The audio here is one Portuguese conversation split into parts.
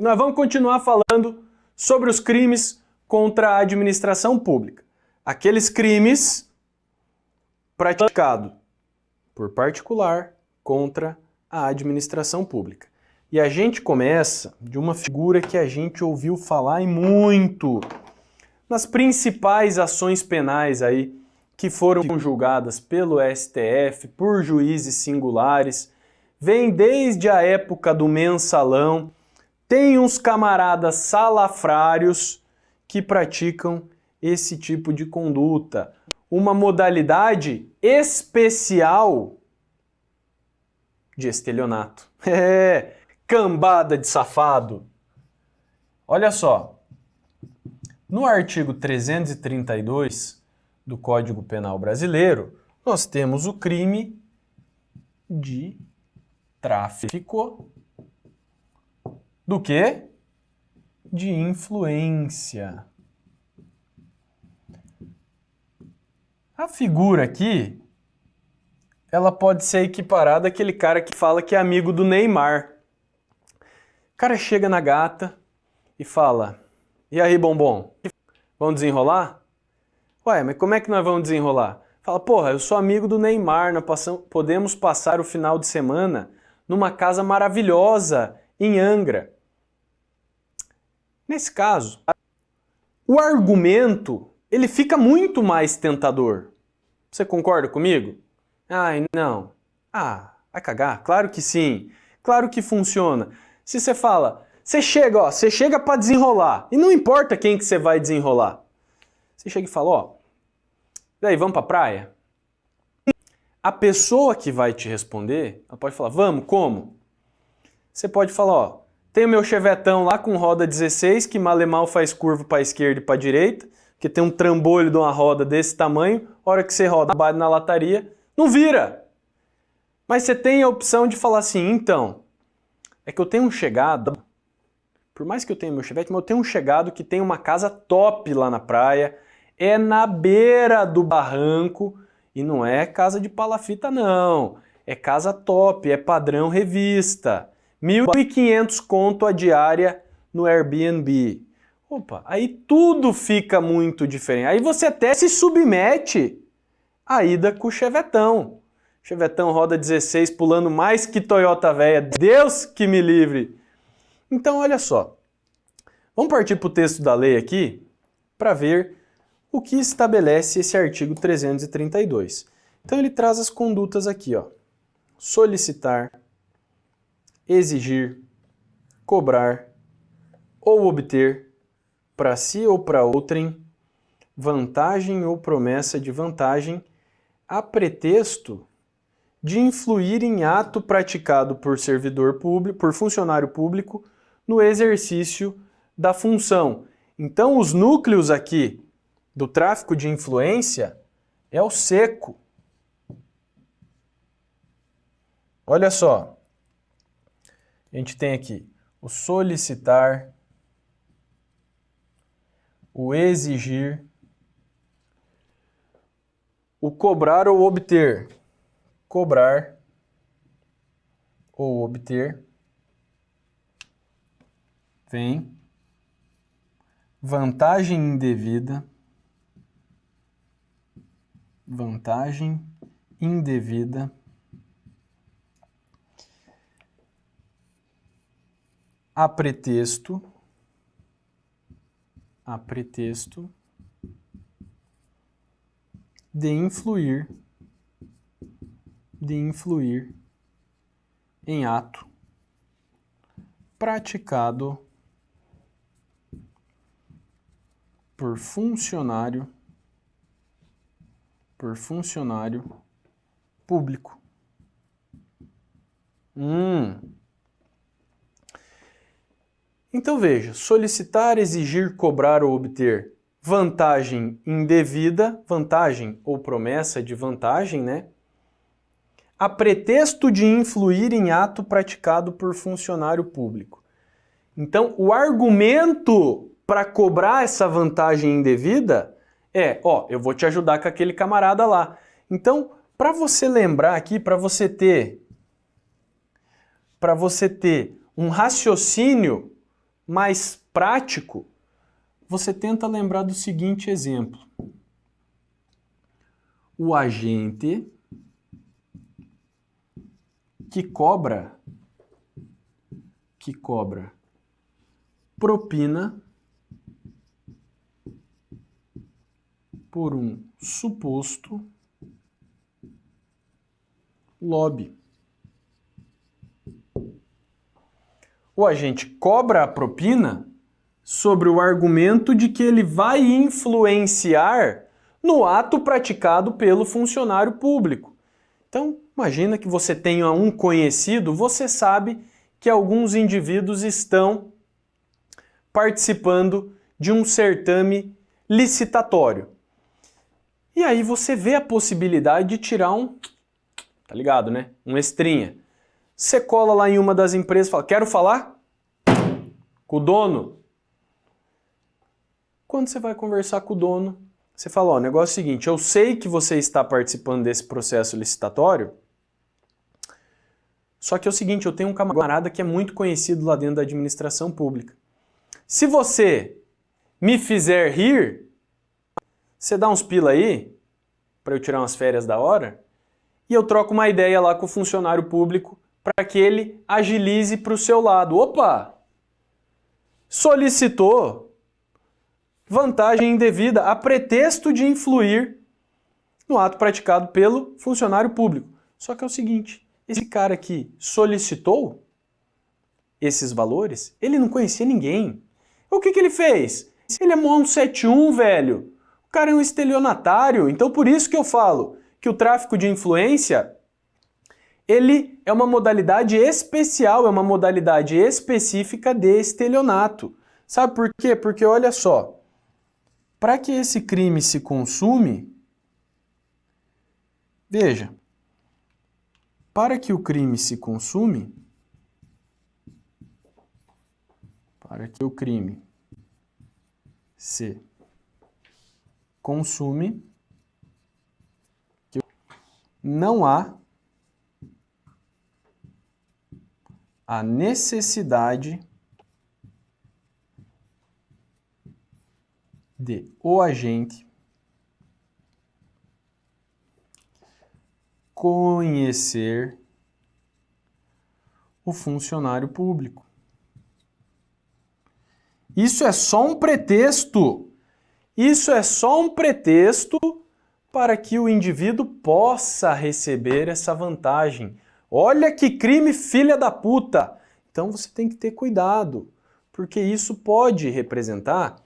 Nós vamos continuar falando sobre os crimes contra a administração pública. Aqueles crimes praticados por particular contra a administração pública. E a gente começa de uma figura que a gente ouviu falar muito nas principais ações penais aí que foram julgadas pelo STF por juízes singulares. Vem desde a época do mensalão. Tem uns camaradas salafrários que praticam esse tipo de conduta. Uma modalidade especial de estelionato. Cambada de safado. Olha só, no artigo 332 do Código Penal Brasileiro, nós temos o crime de tráfico do quê? De influência. A figura aqui, ela pode ser equiparada àquele cara que fala que é amigo do Neymar. O cara chega na gata e fala: "E aí, bombom, vamos desenrolar?" "Ué, mas como é que nós vamos desenrolar?" Fala: "Porra, eu sou amigo do Neymar, nós podemos passar o final de semana numa casa maravilhosa em Angra." Nesse caso, o argumento ele fica muito mais tentador. Você concorda comigo? Ai, não. Ah, vai cagar? Claro que sim. Claro que funciona. Se você fala, você chega para desenrolar. E não importa quem que você vai desenrolar. Você chega e fala, ó, daí vamos pra praia? A pessoa que vai te responder, ela pode falar, vamos, como? Você pode falar, ó, tem o meu chevetão lá com roda 16, que mal e mal faz curva para a esquerda e para a direita, que tem um trambolho de uma roda desse tamanho, a hora que você roda, bate na lataria, não vira. Mas você tem a opção de falar assim, então, é que eu tenho um chegado, por mais que eu tenha meu chevette, mas eu tenho um chegado que tem uma casa top lá na praia, é na beira do barranco, e não é casa de palafita não, é casa top, é padrão revista, 1.500 conto a diária no Airbnb. Opa, aí tudo fica muito diferente. Aí você até se submete à ida com o chevetão. Chevetão roda 16 pulando mais que Toyota véia. Deus que me livre. Então olha só. Vamos partir para o texto da lei aqui para ver o que estabelece esse artigo 332. Então ele traz as condutas aqui, ó. Solicitar, exigir, cobrar ou obter para si ou para outrem vantagem ou promessa de vantagem a pretexto de influir em ato praticado por servidor público, por funcionário público no exercício da função. Então os núcleos aqui do tráfico de influência é o seco. Olha só. A gente tem aqui o solicitar, o exigir, o cobrar ou obter. Cobrar ou obter. Vem. Vantagem indevida. Vantagem indevida. A pretexto de influir em ato praticado por funcionário público. Então veja, solicitar, exigir, cobrar ou obter vantagem indevida, vantagem ou promessa de vantagem, né? A pretexto de influir em ato praticado por funcionário público. Então, o argumento para cobrar essa vantagem indevida é, ó, eu vou te ajudar com aquele camarada lá. Então, para você lembrar aqui, para você ter um raciocínio mais prático, você tenta lembrar do seguinte exemplo. O agente que cobra propina por um suposto lobby. O agente cobra a propina sobre o argumento de que ele vai influenciar no ato praticado pelo funcionário público. Então, imagina que você tenha um conhecido, você sabe que alguns indivíduos estão participando de um certame licitatório. E aí você vê a possibilidade de tirar tá ligado, né? Um extrinha. Você cola lá em uma das empresas e fala, quero falar com o dono. Quando você vai conversar com o dono, você fala, ó, o negócio é o seguinte, eu sei que você está participando desse processo licitatório, só que é o seguinte, eu tenho um camarada que é muito conhecido lá dentro da administração pública. Se você me fizer rir, você dá uns pila aí, para eu tirar umas férias da hora, e eu troco uma ideia lá com o funcionário público para que ele agilize para o seu lado. Opa! Solicitou vantagem indevida a pretexto de influir no ato praticado pelo funcionário público. Só que é o seguinte, esse cara que solicitou esses valores, ele não conhecia ninguém. O que ele fez? Ele é um 171, velho. O cara é um estelionatário. Então por isso que eu falo que o tráfico de influência, ele é uma modalidade especial, é uma modalidade específica de estelionato. Sabe por quê? Porque olha só, para que esse crime se consume, veja, para que o crime se consume, para que o crime se consume, não há a necessidade de o agente conhecer o funcionário público. Isso é só um pretexto. Isso é só um pretexto para que o indivíduo possa receber essa vantagem. Olha que crime, filha da puta! Então você tem que ter cuidado, porque isso pode representar...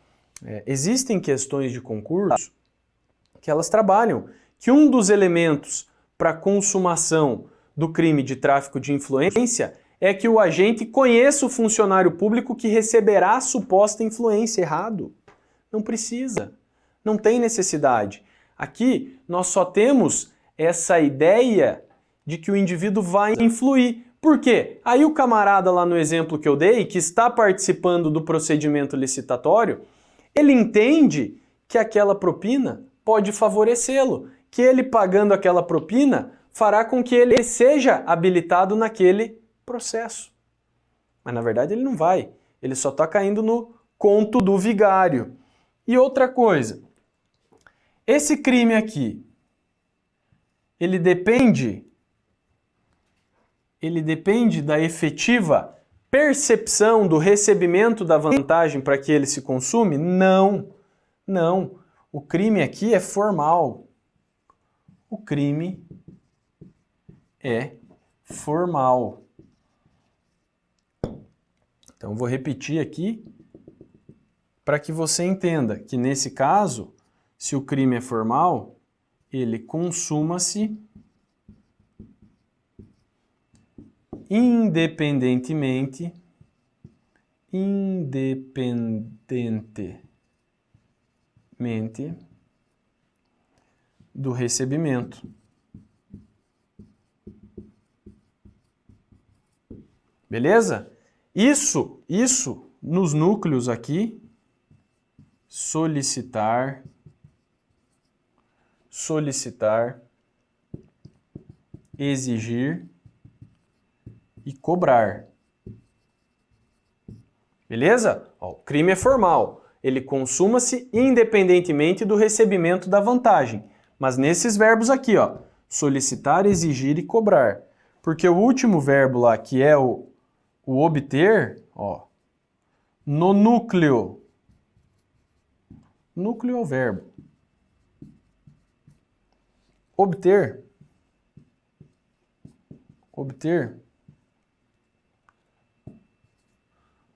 existem questões de concurso que elas trabalham, que um dos elementos para a consumação do crime de tráfico de influência é que o agente conheça o funcionário público que receberá a suposta influência. Errado. Não precisa. Não tem necessidade. Aqui nós só temos essa ideia de que o indivíduo vai influir. Por quê? Aí o camarada lá no exemplo que eu dei, que está participando do procedimento licitatório, ele entende que aquela propina pode favorecê-lo, que ele pagando aquela propina fará com que ele seja habilitado naquele processo. Mas na verdade ele não vai, ele só está caindo no conto do vigário. E outra coisa, esse crime aqui, ele depende da efetiva percepção do recebimento da vantagem para que ele se consume? Não, não. O crime aqui é formal. O crime é formal. Então vou repetir aqui para que você entenda que nesse caso, se o crime é formal, ele consuma-se independentemente do recebimento. Beleza? Isso nos núcleos aqui, solicitar, exigir e cobrar. Beleza? Ó, o crime é formal. Ele consuma-se independentemente do recebimento da vantagem. Mas nesses verbos aqui, ó, solicitar, exigir e cobrar. Porque o último verbo lá, que é o obter, ó, no núcleo. Núcleo é o verbo. Obter. Obter.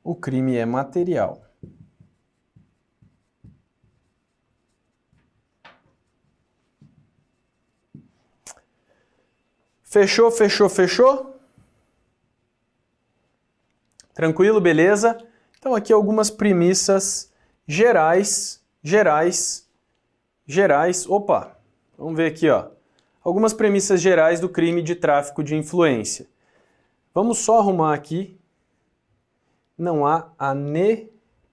O crime é material. Fechou, fechou, fechou? Tranquilo, beleza? Então aqui algumas premissas gerais. Opa, vamos ver aqui, ó. Algumas premissas gerais do crime de tráfico de influência. Vamos só arrumar aqui. Não há a necessidade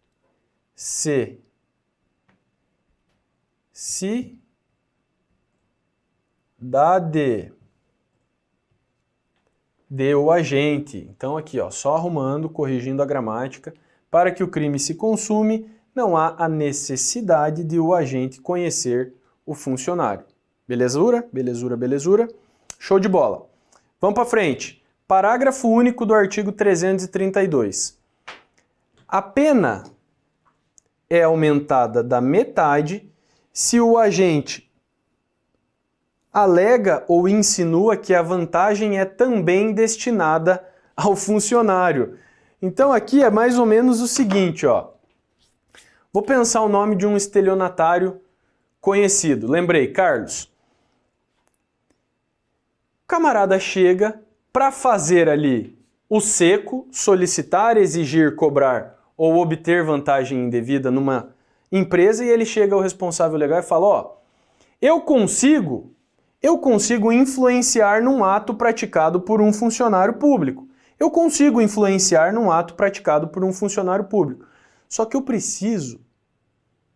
de o agente. Então aqui, ó, só arrumando, corrigindo a gramática. Para que o crime se consume, não há a necessidade de o agente conhecer o funcionário. Belezura? Belezura, belezura. Show de bola. Vamos para frente. Parágrafo único do artigo 332. A pena é aumentada da metade se o agente alega ou insinua que a vantagem é também destinada ao funcionário. Então aqui é mais ou menos o seguinte, ó. Vou pensar o nome de um estelionatário conhecido. Lembrei, Carlos. O camarada chega para fazer ali o seco, solicitar, exigir, cobrar ou obter vantagem indevida numa empresa, e ele chega ao responsável legal e fala, ó, eu consigo influenciar num ato praticado por um funcionário público. Eu consigo influenciar num ato praticado por um funcionário público. Só que eu preciso,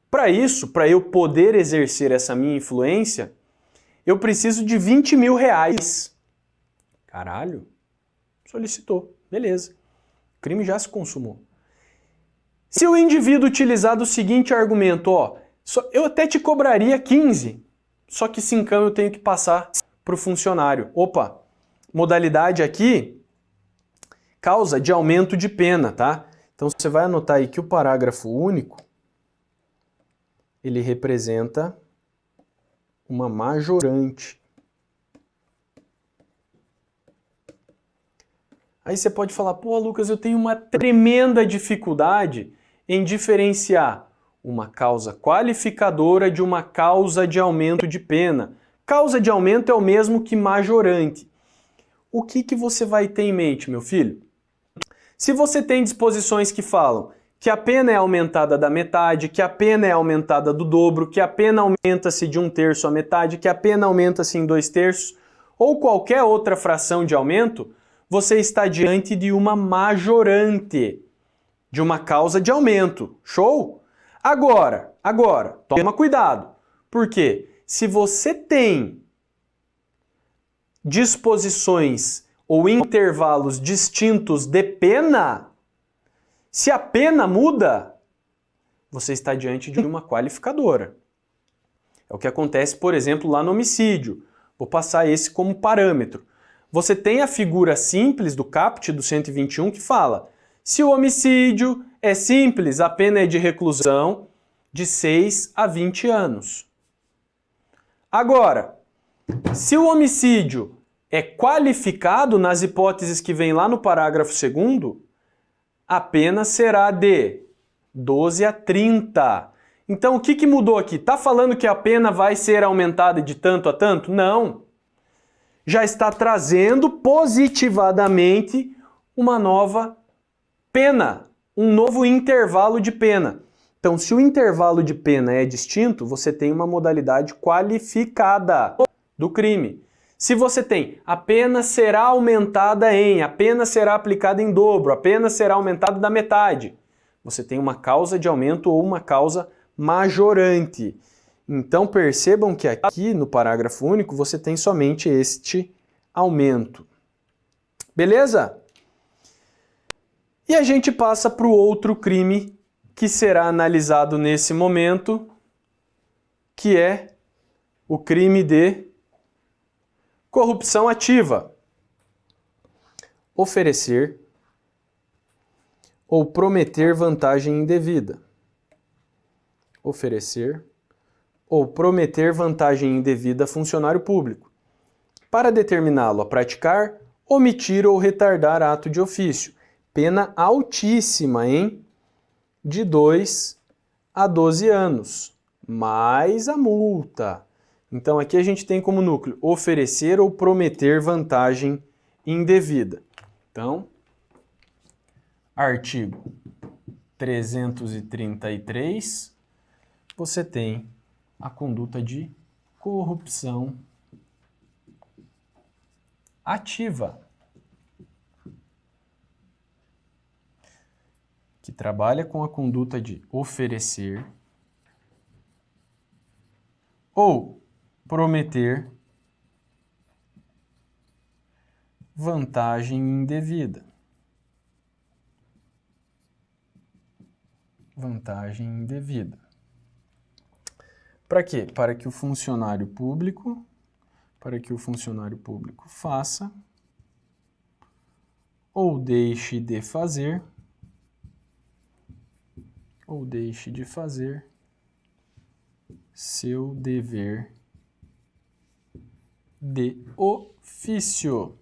para isso, para eu poder exercer essa minha influência, eu preciso de 20 mil reais. Caralho, solicitou, beleza. O crime já se consumou. Se o indivíduo utilizar do seguinte argumento, ó, eu até te cobraria 15, só que 5 eu tenho que passar para o funcionário. Opa, modalidade aqui, causa de aumento de pena, tá? Então você vai anotar aí que o parágrafo único, ele representa uma majorante. Aí você pode falar, pô, Lucas, eu tenho uma tremenda dificuldade em diferenciar uma causa qualificadora de uma causa de aumento de pena. Causa de aumento é o mesmo que majorante. O que você vai ter em mente, meu filho? Se você tem disposições que falam que a pena é aumentada da metade, que a pena é aumentada do dobro, que a pena aumenta-se de 1/3 à metade, que a pena aumenta-se em 2/3, ou qualquer outra fração de aumento, você está diante de uma majorante, de uma causa de aumento. Show? Agora, toma cuidado. Por quê? Se você tem disposições ou intervalos distintos de pena, se a pena muda, você está diante de uma qualificadora. É o que acontece, por exemplo, lá no homicídio. Vou passar esse como parâmetro. Você tem a figura simples do caput do 121 que fala: se o homicídio é simples, a pena é de reclusão de 6 a 20 anos. Agora, se o homicídio é qualificado nas hipóteses que vem lá no parágrafo 2º, a pena será de 12 a 30. Então o que mudou aqui? Tá falando que a pena vai ser aumentada de tanto a tanto? Não. Já está trazendo positivadamente uma nova pena, um novo intervalo de pena. Então, se o intervalo de pena é distinto, você tem uma modalidade qualificada do crime. Se você tem a pena será aumentada a pena será aplicada em dobro, a pena será aumentada da metade, você tem uma causa de aumento ou uma causa majorante. Então percebam que aqui no parágrafo único você tem somente este aumento. Beleza? E a gente passa para o outro crime que será analisado nesse momento, que é o crime de corrupção ativa. Oferecer ou prometer vantagem indevida. Oferecer ou prometer vantagem indevida a funcionário público, para determiná-lo a praticar, omitir ou retardar ato de ofício. Pena altíssima, hein? De 2 a 12 anos, mais a multa. Então aqui a gente tem como núcleo oferecer ou prometer vantagem indevida. Então, artigo 333, você tem a conduta de corrupção ativa, que trabalha com a conduta de oferecer ou prometer vantagem indevida. Vantagem indevida. Para quê? Para que o funcionário público faça ou deixe de fazer seu dever de ofício.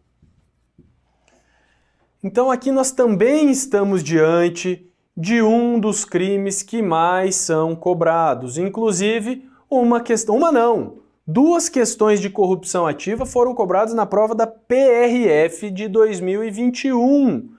Então aqui nós também estamos diante de um dos crimes que mais são cobrados. Inclusive, duas questões de corrupção ativa foram cobradas na prova da PRF de 2021.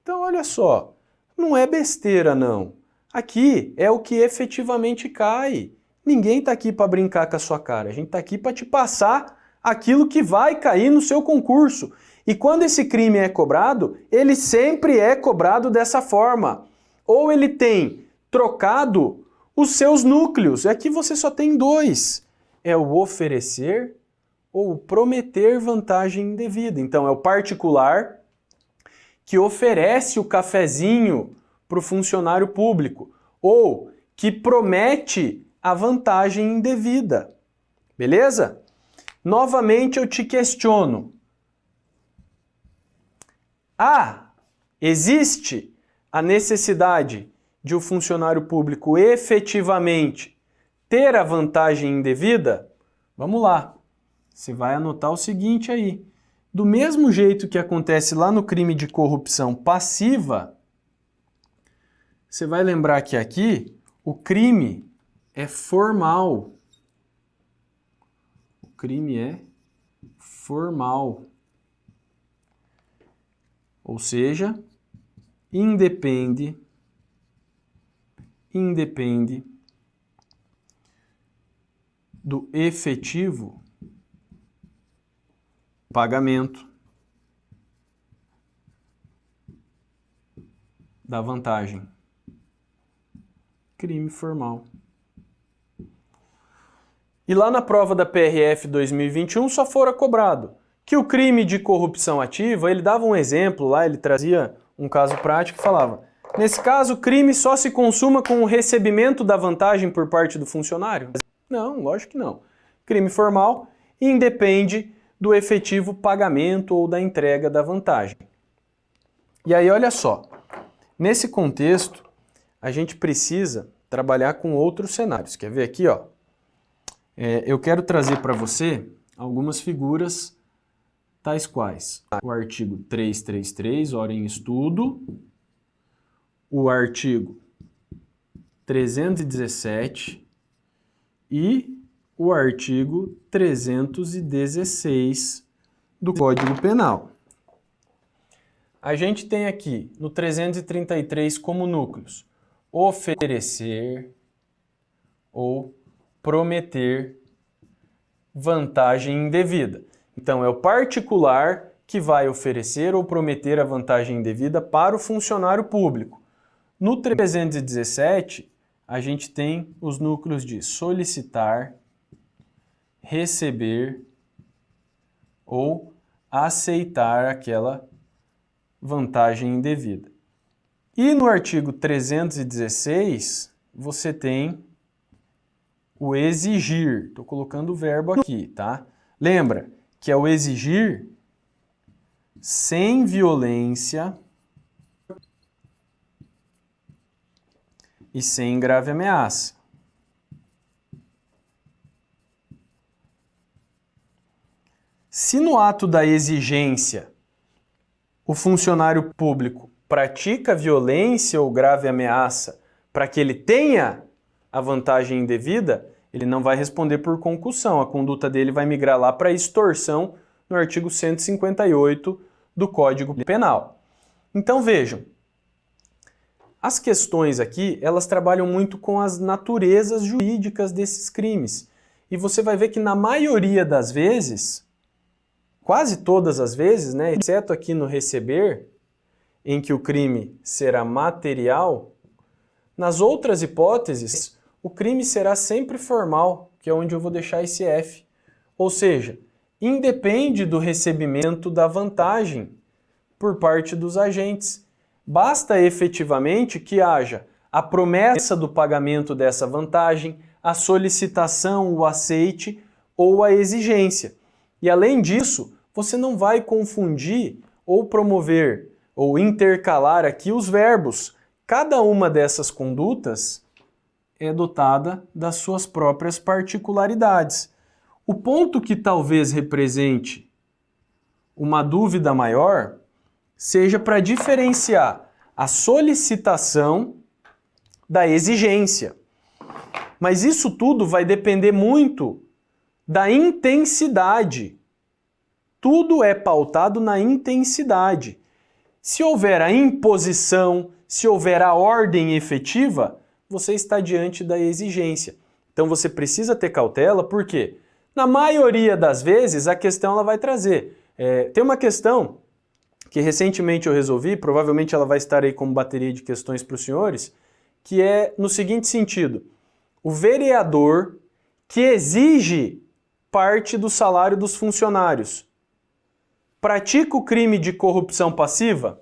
Então olha só, não é besteira não. Aqui é o que efetivamente cai. Ninguém está aqui para brincar com a sua cara. A gente está aqui para te passar aquilo que vai cair no seu concurso. E quando esse crime é cobrado, ele sempre é cobrado dessa forma. Ou ele tem trocado os seus núcleos. Aqui você só tem dois. É o oferecer ou o prometer vantagem indevida. Então é o particular que oferece o cafezinho para o funcionário público ou que promete a vantagem indevida. Beleza? Novamente eu te questiono. Existe a necessidade de o funcionário público efetivamente ter a vantagem indevida? Vamos lá. Você vai anotar o seguinte aí. Do mesmo jeito que acontece lá no crime de corrupção passiva, você vai lembrar que aqui o crime é formal. O crime é formal. Ou seja, independe do efetivo pagamento da vantagem. Crime formal. E lá na prova da PRF 2021 só fora cobrado que o crime de corrupção ativa, ele dava um exemplo lá, ele trazia um caso prático e falava: nesse caso, o crime só se consuma com o recebimento da vantagem por parte do funcionário? Não, lógico que não. Crime formal independe do efetivo pagamento ou da entrega da vantagem. E aí, olha só, nesse contexto, a gente precisa trabalhar com outros cenários. Quer ver aqui, ó? Eu quero trazer para você algumas figuras tais quais o artigo 333, hora em estudo, o artigo 317 e o artigo 316 do Código Penal. A gente tem aqui no 333 como núcleos oferecer ou prometer vantagem indevida. Então, é o particular que vai oferecer ou prometer a vantagem indevida para o funcionário público. No 317, a gente tem os núcleos de solicitar, receber ou aceitar aquela vantagem indevida. E no artigo 316, você tem o exigir. Estou colocando o verbo aqui, tá? Lembra que é o exigir sem violência e sem grave ameaça. Se no ato da exigência o funcionário público pratica violência ou grave ameaça para que ele tenha a vantagem indevida, ele não vai responder por concussão. A conduta dele vai migrar lá para extorsão no artigo 158 do Código Penal. Então vejam, as questões aqui, elas trabalham muito com as naturezas jurídicas desses crimes. E você vai ver que na maioria das vezes, quase todas as vezes, né, exceto aqui no receber, em que o crime será material, nas outras hipóteses, o crime será sempre formal, que é onde eu vou deixar esse F. Ou seja, independe do recebimento da vantagem por parte dos agentes. Basta efetivamente que haja a promessa do pagamento dessa vantagem, a solicitação, o aceite ou a exigência. E além disso, você não vai confundir ou promover ou intercalar aqui os verbos. Cada uma dessas condutas é dotada das suas próprias particularidades. O ponto que talvez represente uma dúvida maior seja para diferenciar a solicitação da exigência. Mas isso tudo vai depender muito da intensidade. Tudo é pautado na intensidade. Se houver a imposição, se houver a ordem efetiva, você está diante da exigência. Então você precisa ter cautela, porque na maioria das vezes a questão ela vai trazer. Tem uma questão que recentemente eu resolvi, provavelmente ela vai estar aí como bateria de questões para os senhores, que é no seguinte sentido: o vereador que exige parte do salário dos funcionários pratica o crime de corrupção passiva?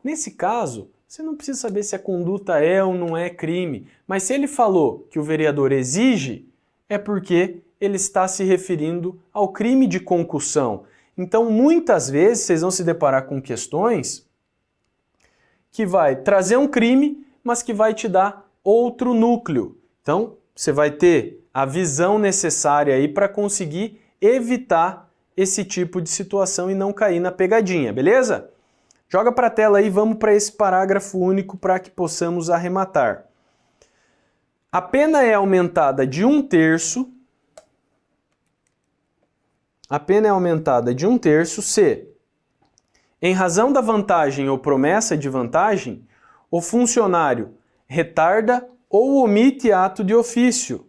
Nesse caso, você não precisa saber se a conduta é ou não é crime, mas se ele falou que o vereador exige, é porque ele está se referindo ao crime de concussão. Então, muitas vezes, vocês vão se deparar com questões que vai trazer um crime, mas que vai te dar outro núcleo. Então, você vai ter a visão necessária aí para conseguir evitar esse tipo de situação e não cair na pegadinha, beleza? Joga para a tela aí, vamos para esse parágrafo único para que possamos arrematar. A pena é aumentada de 1/3. A pena é aumentada de 1/3 se, em razão da vantagem ou promessa de vantagem, o funcionário retarda ou omite ato de ofício,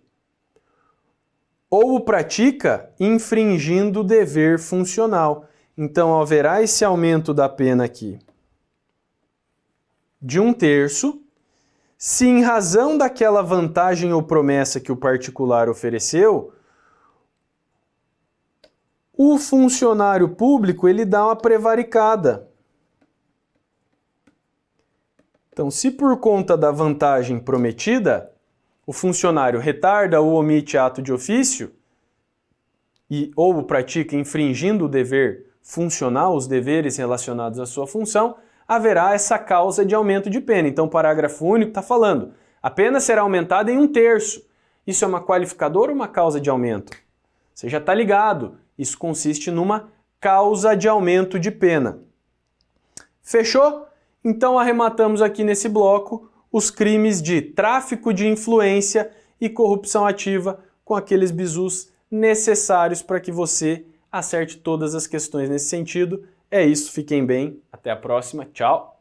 ou o pratica infringindo o dever funcional. Então haverá esse aumento da pena aqui de 1/3, se em razão daquela vantagem ou promessa que o particular ofereceu, o funcionário público ele dá uma prevaricada. Então, se por conta da vantagem prometida, o funcionário retarda ou omite ato de ofício, ou o pratica infringindo o dever funcional, os deveres relacionados à sua função, haverá essa causa de aumento de pena. Então, o parágrafo único está falando, a pena será aumentada em 1/3. Isso é uma qualificadora ou uma causa de aumento? Você já está ligado. Isso consiste numa causa de aumento de pena. Fechou? Então arrematamos aqui nesse bloco os crimes de tráfico de influência e corrupção ativa com aqueles bizus necessários para que você acerte todas as questões nesse sentido. É isso, fiquem bem, até a próxima, tchau!